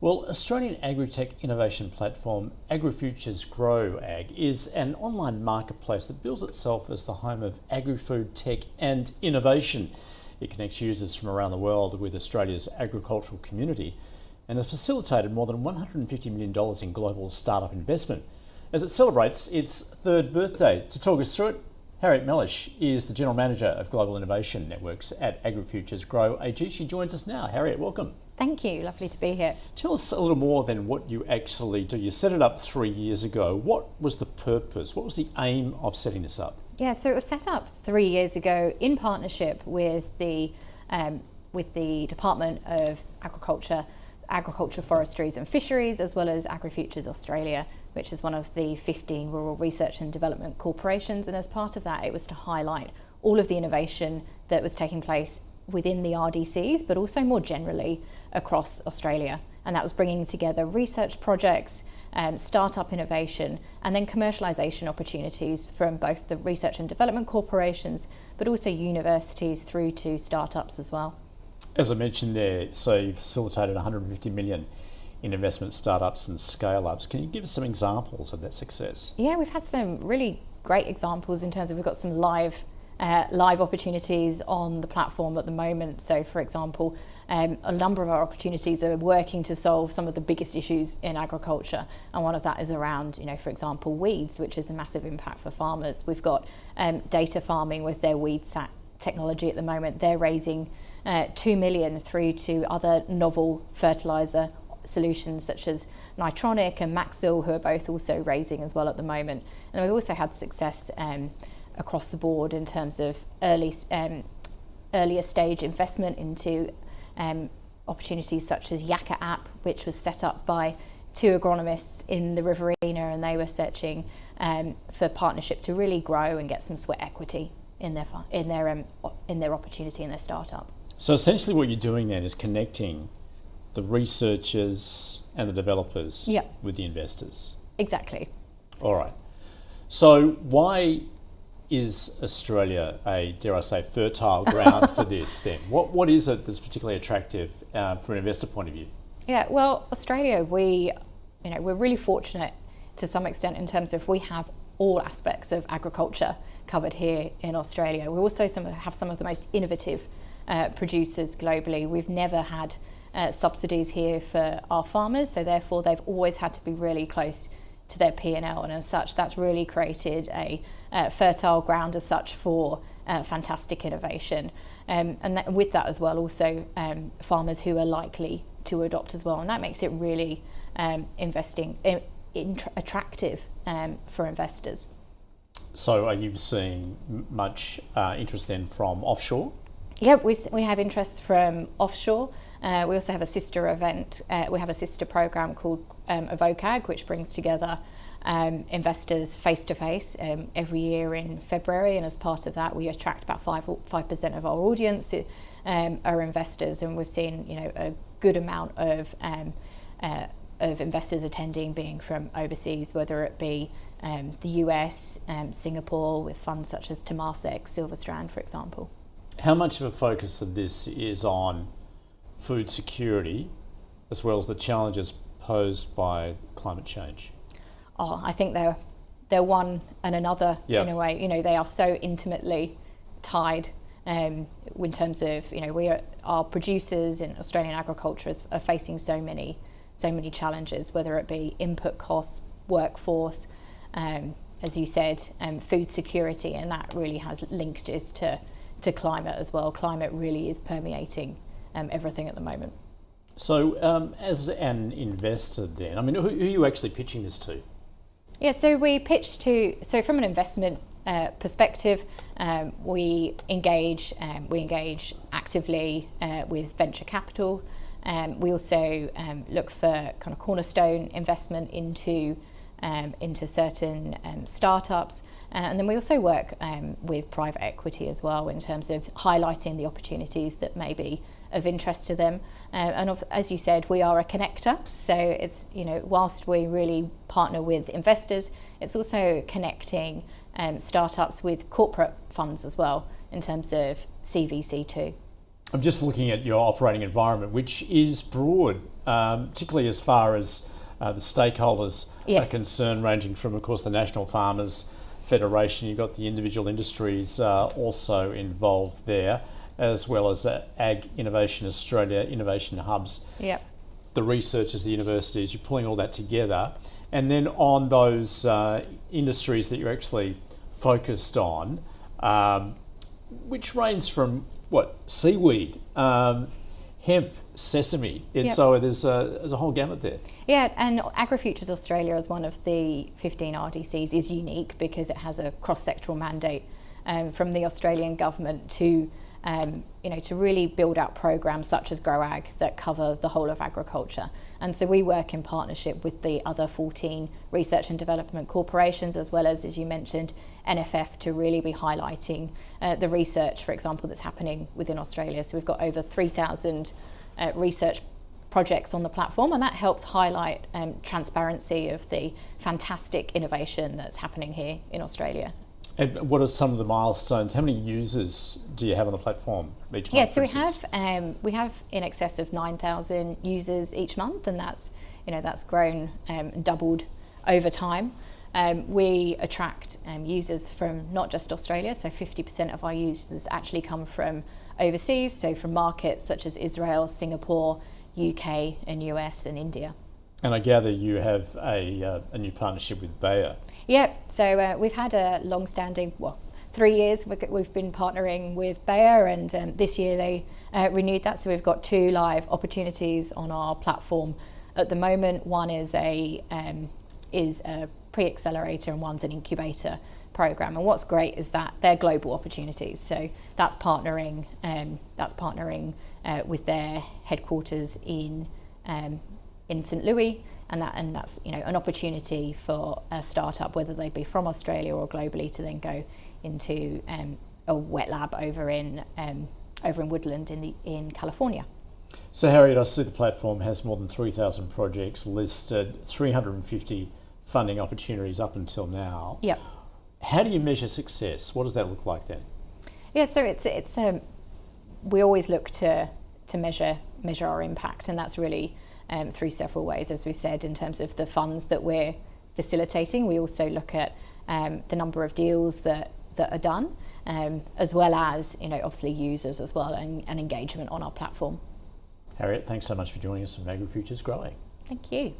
Well, Australian agri-tech innovation platform AgriFutures Grow Ag is an online marketplace that bills itself as the home of agri-food tech and innovation. It connects users from around the world with Australia's agricultural community and has facilitated more than $150 million in global startup investment as it celebrates its third birthday. To talk us through it, Harriet Mellish is the General Manager of Global Innovation Networks at AgriFutures Grow AG. She joins us now. Harriet, welcome. Thank you, lovely to be here. Tell us a little more than what you actually do. You set it up 3 years ago. What was the purpose? What was the aim of setting this up? Yeah, so it was set up 3 years ago in partnership with the Department of Agriculture, Forestries and Fisheries, as well as AgriFutures Australia, which is one of the 15 rural research and development corporations. And as part of that, it was to highlight all of the innovation that was taking place within the RDCs, but also more generally across Australia. And that was bringing together research projects, startup innovation, and then commercialisation opportunities from both the research and development corporations, but also universities through to startups as well. As I mentioned there, so you've facilitated 150 million in investment startups and scale-ups. Can you give us some examples of that success? Yeah, we've had some really great examples in terms of we've got some live opportunities on the platform at the moment. So, for example, a number of our opportunities are working to solve some of the biggest issues in agriculture, and one of that is around, for example, weeds, which is a massive impact for farmers. We've got data farming with their WeedSat technology at the moment. They're raising 2 million through to other novel fertiliser solutions such as Nitronic and Maxil, who are both also raising as well at the moment. And we've also had success across the board in terms of earlier stage investment into opportunities such as Yakka app, which was set up by 2 agronomists in the Riverina, and they were searching for partnership to really grow and get some sweat equity in their opportunity in their startup. So essentially what you're doing then is connecting the researchers and the developers with the investors. Exactly. All right. So why is Australia a, dare I say, fertile ground for this then? What is it that's particularly attractive from an investor point of view? Yeah, well, Australia, we're really fortunate to some extent in terms of we have all aspects of agriculture covered here in Australia. We also have some of the most innovative producers globally. We've never had subsidies here for our farmers, so therefore they've always had to be really close to their P&L, and as such that's really created a fertile ground as such for fantastic innovation, and with that as well also farmers who are likely to adopt as well, and that makes it really attractive for investors. So are you seeing much interest then from offshore? Yeah, we have interest from offshore. We also have a sister event. We have a sister program called EvokeAg, which brings together investors face to face every year in February. And as part of that, we attract about 5% of our audience are investors, and we've seen a good amount of investors attending being from overseas, whether it be the US, Singapore, with funds such as Temasek, Silverstrand, for example. How much of a focus of this is on food security as well as the challenges posed by climate change? Oh, I think they're one and another in a way. They are so intimately tied in terms of our producers in Australian agriculture are facing so many challenges, whether it be input costs, workforce, as you said, food security, and that really has linkages to climate as well. Climate really is permeating everything at the moment. So as an investor then, who are you actually pitching this to? Yeah, so we pitch so from an investment perspective, we engage actively with venture capital. We also look for kind of cornerstone investment into certain startups. And then we also work with private equity as well in terms of highlighting the opportunities that may be of interest to them. As you said, we are a connector. So it's, whilst we really partner with investors, it's also connecting startups with corporate funds as well in terms of CVC too. I'm just looking at your operating environment, which is broad particularly as far as the stakeholders Yes. are concerned, ranging from, of course, the National Farmers Federation. You've got the individual industries also involved there, as well as Ag Innovation Australia, Innovation Hubs, Yep. the researchers, the universities. You're pulling all that together. And then on those industries that you're actually focused on, which range from seaweed, hemp, sesame. Yep. So there's a whole gamut there. Yeah, and AgriFutures Australia as one of the 15 RDCs is unique because it has a cross-sectoral mandate from the Australian government to to really build out programs such as GrowAg that cover the whole of agriculture. And so we work in partnership with the other 14 research and development corporations, as well as you mentioned, NFF, to really be highlighting the research, for example, that's happening within Australia. So we've got over 3,000 research projects on the platform, and that helps highlight transparency of the fantastic innovation that's happening here in Australia. And what are some of the milestones? How many users do you have on the platform each month? Yeah, so we have in excess of 9,000 users each month, and that's grown and doubled over time. We attract users from not just Australia, so 50% of our users actually come from overseas, so from markets such as Israel, Singapore, UK, and US, and India. And I gather you have a new partnership with Bayer. Yeah, so we've had a long-standing, 3 years we've been partnering with Bayer, and this year they renewed that. So we've got 2 live opportunities on our platform at the moment. One is a pre-accelerator and one's an incubator program. And what's great is that they're global opportunities. So that's partnering with their headquarters in St. Louis. And that's an opportunity for a startup, whether they be from Australia or globally, to then go into a wet lab over in Woodland in California. So Harriet, I see the platform has more than 3,000 projects listed, 350 funding opportunities up until now. Yep. How do you measure success? What does that look like then? Yeah, so it's we always look to measure our impact, and that's really through several ways, as we said, in terms of the funds that we're facilitating. We also look at the number of deals that are done, as well as obviously users as well, and engagement on our platform. Harriet, thanks so much for joining us on AgriFutures Growing. Thank you.